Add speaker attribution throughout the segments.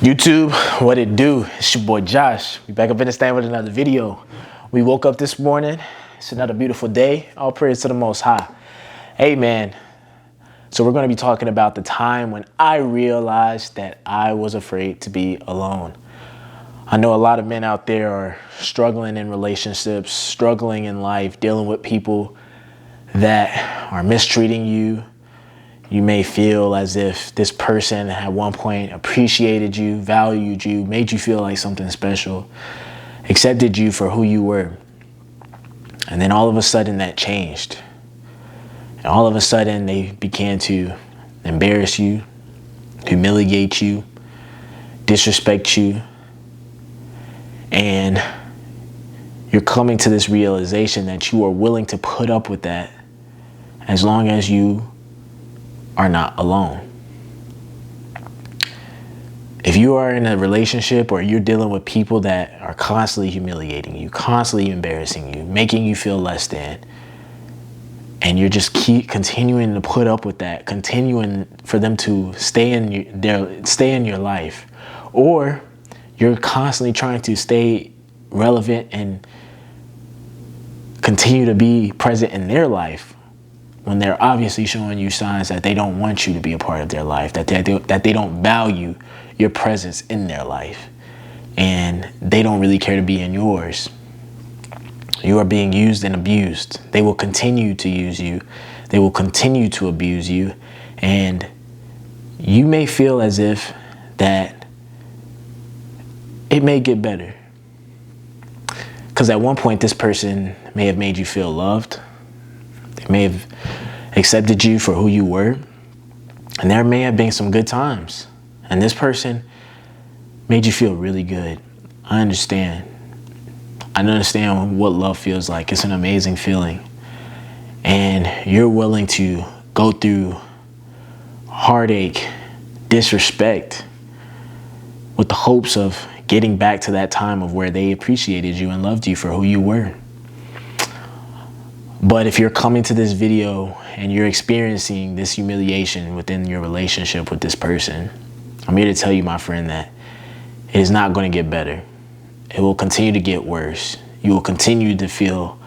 Speaker 1: YouTube, what it do? It's your boy Josh. We back up in the stand with another video. We woke up this morning. It's another beautiful day. All praise to the Most High. Hey man, so we're going to be talking about the time when I realized that I was afraid to be alone. I know a lot of men out there are struggling in relationships, struggling in life, dealing with people that are mistreating you. You may feel as if this person at one point appreciated you, valued you, made you feel like something special, accepted you for who you were. And then all of a sudden that changed. And all of a sudden they began to embarrass you, humiliate you, disrespect you. And you're coming to this realization that you are willing to put up with that as long as you are not alone. If you are in a relationship or you're dealing with people that are constantly humiliating you, constantly embarrassing you, making you feel less than, and you're just continuing to put up with that, continuing for them to stay in your life, or you're constantly trying to stay relevant and continue to be present in their life, when they're obviously showing you signs that they don't want you to be a part of their life, that they don't value your presence in their life, and they don't really care to be in yours. You are being used and abused. They will continue to use you. They will continue to abuse you. And you may feel as if that it may get better. Because at one point, this person may have made you feel loved. They may have accepted you for who you were, and there may have been some good times, and this person made you feel really good. I understand what love feels like. It's an amazing feeling, and you're willing to go through heartache, disrespect, with the hopes of getting back to that time of where they appreciated you and loved you for who you were. But if you're coming to this video and you're experiencing this humiliation within your relationship with this person, I'm here to tell you, my friend, that it is not going to get better. It will continue to get worse. You will continue to feel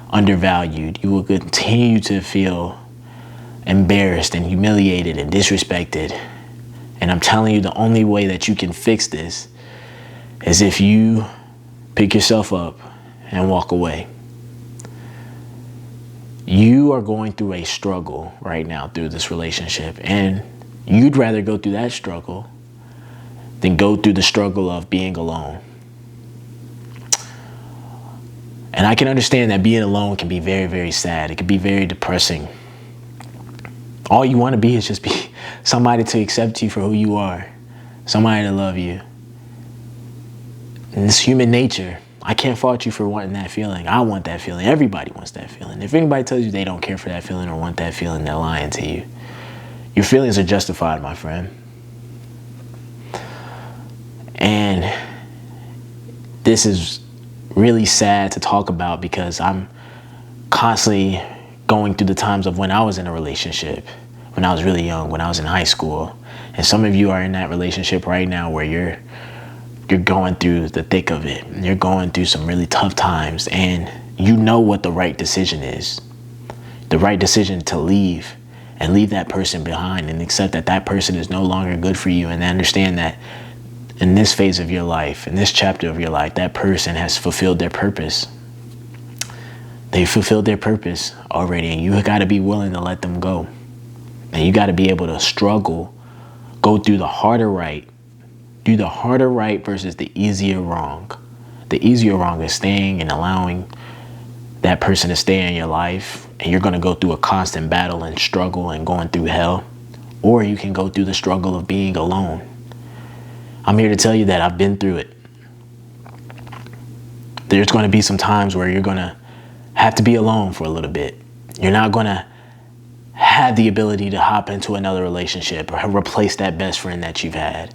Speaker 1: undervalued. You will continue to feel embarrassed and humiliated and disrespected. And I'm telling you, the only way that you can fix this is if you pick yourself up and walk away. You are going through a struggle right now through this relationship, and you'd rather go through that struggle than go through the struggle of being alone. And I can understand that being alone can be very, very sad. It can be very depressing. All you want to be is just be somebody to accept you for who you are, somebody to love you. And it's human nature. I can't fault you for wanting that feeling. I want that feeling. Everybody wants that feeling. If anybody tells you they don't care for that feeling or want that feeling, they're lying to you. Your feelings are justified, my friend. And this is really sad to talk about because I'm constantly going through the times of when I was in a relationship, when I was really young, when I was in high school. And some of you are in that relationship right now where you're going through the thick of it. You're going through some really tough times, and you know what the right decision is. The right decision to leave and leave that person behind and accept that that person is no longer good for you, and understand that in this phase of your life, in this chapter of your life, that person has fulfilled their purpose. They fulfilled their purpose already, and you got to be willing to let them go. And you got to be able to struggle, go through the harder right. Do the harder right versus the easier wrong. The easier wrong is staying and allowing that person to stay in your life, and you're going to go through a constant battle and struggle and going through hell. Or you can go through the struggle of being alone. I'm here to tell you that I've been through it. There's going to be some times where you're going to have to be alone for a little bit. You're not going to have the ability to hop into another relationship or replace that best friend that you've had.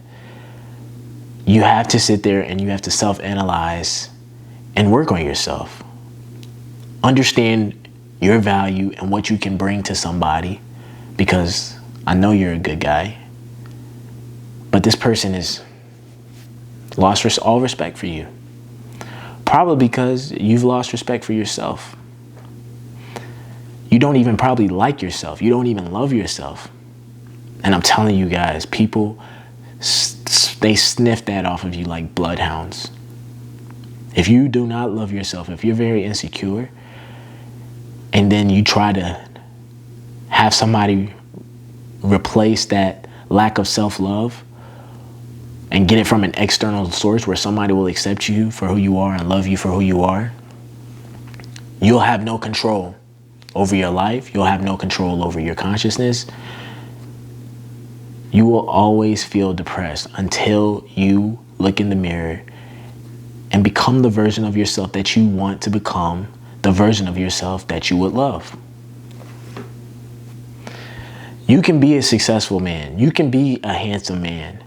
Speaker 1: You have to sit there and you have to self-analyze and work on yourself. Understand your value and what you can bring to somebody, because I know you're a good guy, but this person is lost all respect for you. Probably because you've lost respect for yourself. You don't even probably like yourself. You don't even love yourself. And I'm telling you guys, people, they sniff that off of you like bloodhounds. If you do not love yourself, if you're very insecure, and then you try to have somebody replace that lack of self-love and get it from an external source where somebody will accept you for who you are and love you for who you are, you'll have no control over your life. You'll have no control over your consciousness. You will always feel depressed until you look in the mirror and become the version of yourself that you want to become, the version of yourself that you would love. You can be a successful man. You can be a handsome man.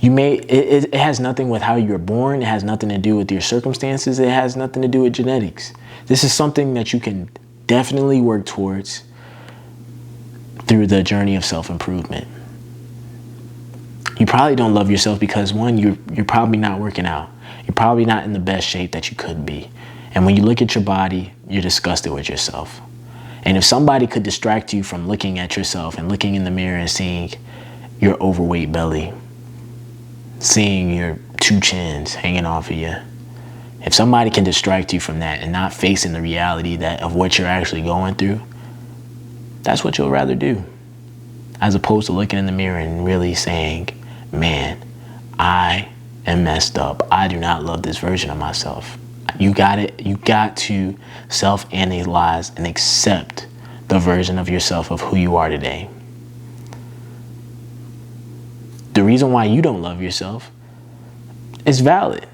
Speaker 1: It has nothing with how you're born. It has nothing to do with your circumstances. It has nothing to do with genetics. This is something that you can definitely work towards through the journey of self-improvement. You probably don't love yourself because, one, you're probably not working out. You're probably not in the best shape that you could be. And when you look at your body, you're disgusted with yourself. And if somebody could distract you from looking at yourself and looking in the mirror and seeing your overweight belly, seeing your 2 chins hanging off of you, if somebody can distract you from that and not facing the reality of what you're actually going through, that's what you'll rather do, as opposed to looking in the mirror and really saying, man, I am messed up. I do not love this version of myself. You got to self-analyze and accept the version of yourself of who you are today. The reason why you don't love yourself is valid.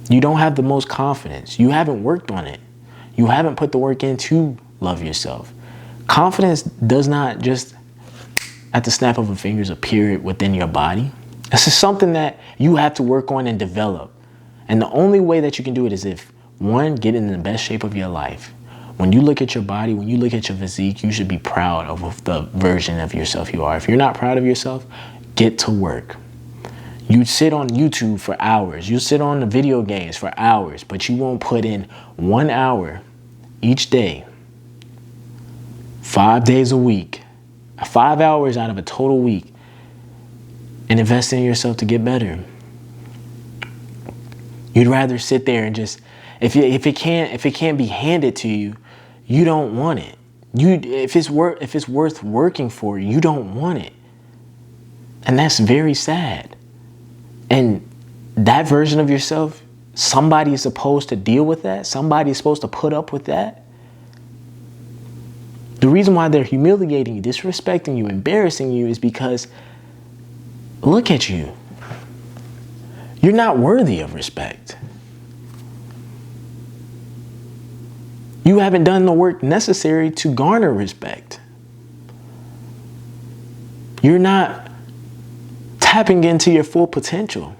Speaker 1: You don't have the most confidence. You haven't worked on it. You haven't put the work in to love yourself. Confidence does not just at the snap of a fingers appear within your body. This is something that you have to work on and develop. And the only way that you can do it is if, one, get in the best shape of your life. When you look at your body, when you look at your physique, you should be proud of the version of yourself you are. If you're not proud of yourself, get to work. You sit on YouTube for hours. You sit on the video games for hours, but you won't put in 1 hour each day, 5 days a week, 5 hours out of a total week, and invest in yourself to get better. You'd rather sit there and just, if it can't be handed to you, you don't want it. If it's worth working for, you don't want it. And that's very sad. And that version of yourself, somebody is supposed to deal with that. Somebody is supposed to put up with that. The reason why they're humiliating you, disrespecting you, embarrassing you is because, look at you. You're not worthy of respect. You haven't done the work necessary to garner respect. You're not tapping into your full potential.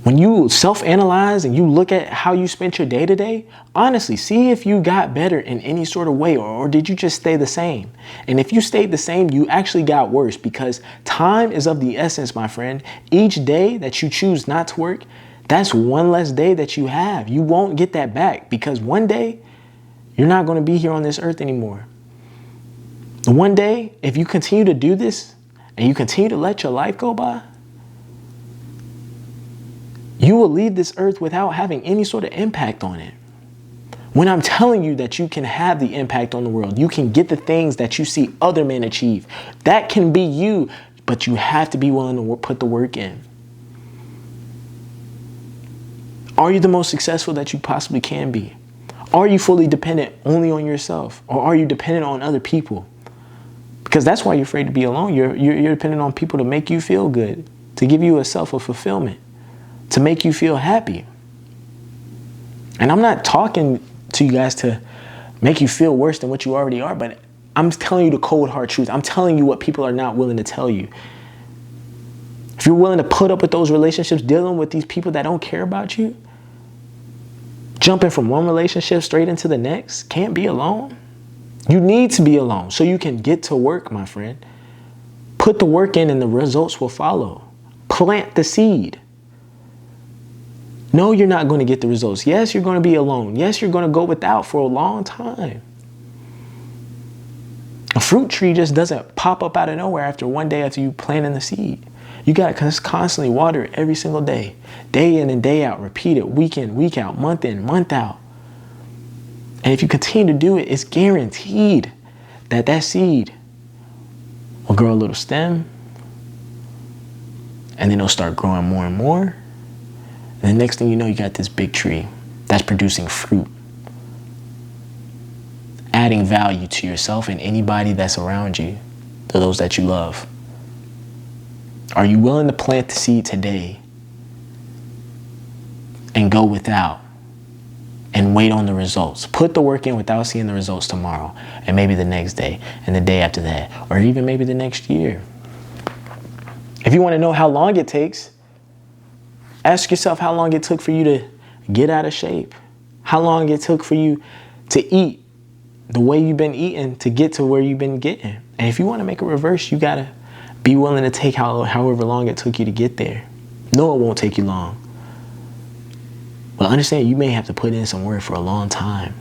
Speaker 1: When you self-analyze and you look at how you spent your day-to-day, honestly, see if you got better in any sort of way, or did you just stay the same? And if you stayed the same, you actually got worse, because time is of the essence, my friend. Each day that you choose not to work, that's one less day that you have. You won't get that back, because one day you're not going to be here on this earth anymore. One day, if you continue to do this and you continue to let your life go by, you will leave this earth without having any sort of impact on it. When I'm telling you that you can have the impact on the world, you can get the things that you see other men achieve. That can be you, but you have to be willing to put the work in. Are you the most successful that you possibly can be? Are you fully dependent only on yourself, or are you dependent on other people? Because that's why you're afraid to be alone. You're dependent on people to make you feel good, to give you a self of fulfillment, to make you feel happy. And I'm not talking to you guys to make you feel worse than what you already are, but I'm telling you the cold hard truth. I'm telling you what people are not willing to tell you. If you're willing to put up with those relationships, dealing with these people that don't care about you, jumping from one relationship straight into the next, can't be alone. You need to be alone so you can get to work, my friend. Put the work in and the results will follow. Plant the seed. No, you're not going to get the results. Yes, you're going to be alone. Yes, you're going to go without for a long time. A fruit tree just doesn't pop up out of nowhere after one day after you planting the seed. You got to constantly water it every single day in and day out, repeat it week in, week out, month in, month out. And if you continue to do it, it's guaranteed that that seed will grow a little stem, and then it'll start growing more and more. And the next thing you know, you got this big tree that's producing fruit, adding value to yourself and anybody that's around you, to those that you love. Are you willing to plant the seed today and go without and wait on the results? Put the work in without seeing the results tomorrow, and maybe the next day, and the day after that, or even maybe the next year. If you want to know how long it takes, ask yourself how long it took for you to get out of shape. How long it took for you to eat the way you've been eating to get to where you've been getting. And if you want to make a reverse, you got to be willing to take however long it took you to get there. No, it won't take you long. But understand, you may have to put in some work for a long time.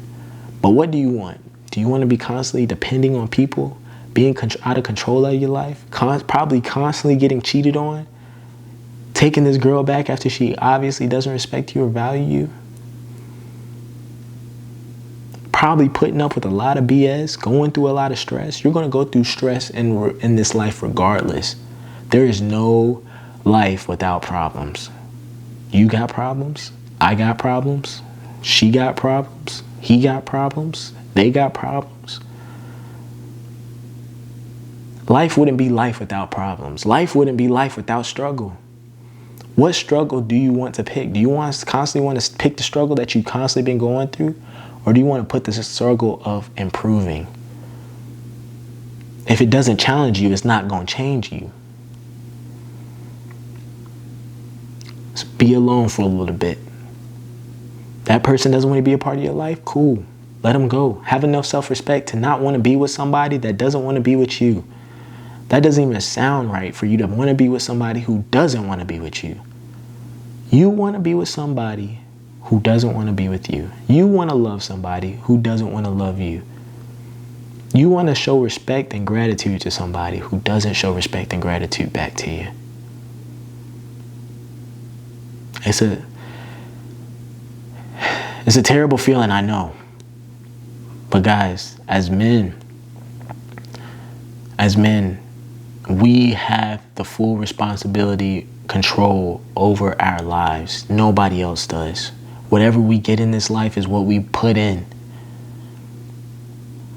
Speaker 1: But what do you want? Do you want to be constantly depending on people, being out of control of your life, probably constantly getting cheated on, taking this girl back after she obviously doesn't respect you or value you, probably putting up with a lot of BS, going through a lot of stress? You're going to go through stress in this life regardless. There is no life without problems. You got problems. I got problems. She got problems. He got problems. They got problems. Life wouldn't be life without problems. Life wouldn't be life without struggle. What struggle do you want to pick? Do you constantly want to pick the struggle that you've constantly been going through? Or do you want to put this struggle of improving? If it doesn't challenge you, it's not going to change you. So be alone for a little bit. That person doesn't want to be a part of your life? Cool. Let them go. Have enough self-respect to not want to be with somebody that doesn't want to be with you. That doesn't even sound right for you to want to be with somebody who doesn't want to be with you. You want to be with somebody who doesn't want to be with you. You want to love somebody who doesn't want to love you. You want to show respect and gratitude to somebody who doesn't show respect and gratitude back to you. It's a terrible feeling, I know. But guys, as men, we have the full responsibility, control over our lives. Nobody else does. Whatever we get in this life is what we put in.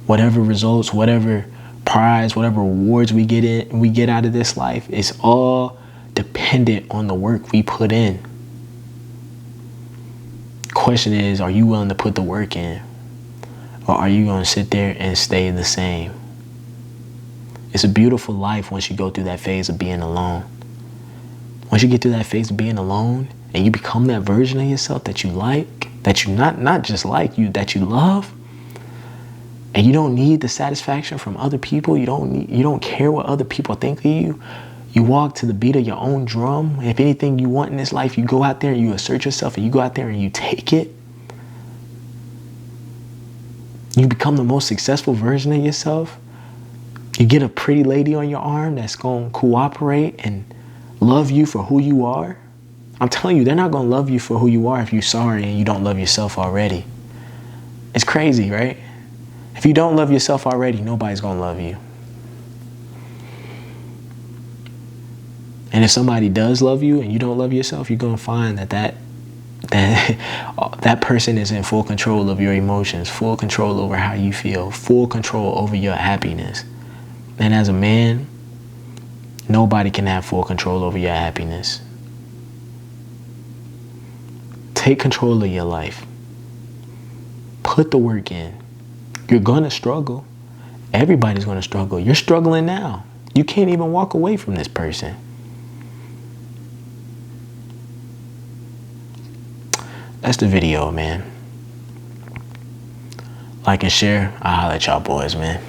Speaker 1: Whatever results, whatever prize, whatever rewards we get out of this life, it's all dependent on the work we put in. Question is, are you willing to put the work in? Or are you going to sit there and stay the same? It's a beautiful life once you go through that phase of being alone. Once you get through that phase of being alone and you become that version of yourself that you like, that you not just like, that you love, and you don't need the satisfaction from other people, you don't care what other people think of you. You walk to the beat of your own drum. If anything you want in this life, you go out there and you assert yourself and you go out there and you take it. You become the most successful version of yourself. You get a pretty lady on your arm that's going to cooperate and love you for who you are. I'm telling you, they're not going to love you for who you are if you're sorry and you don't love yourself already. It's crazy, right? If you don't love yourself already, nobody's going to love you. And if somebody does love you and you don't love yourself, you're going to find that person is in full control of your emotions, full control over how you feel, full control over your happiness. And as a man, nobody can have full control over your happiness. Take control of your life. Put the work in. You're going to struggle. Everybody's going to struggle. You're struggling now. You can't even walk away from this person. That's the video, man. Like and share. I'll holler at y'all boys, man.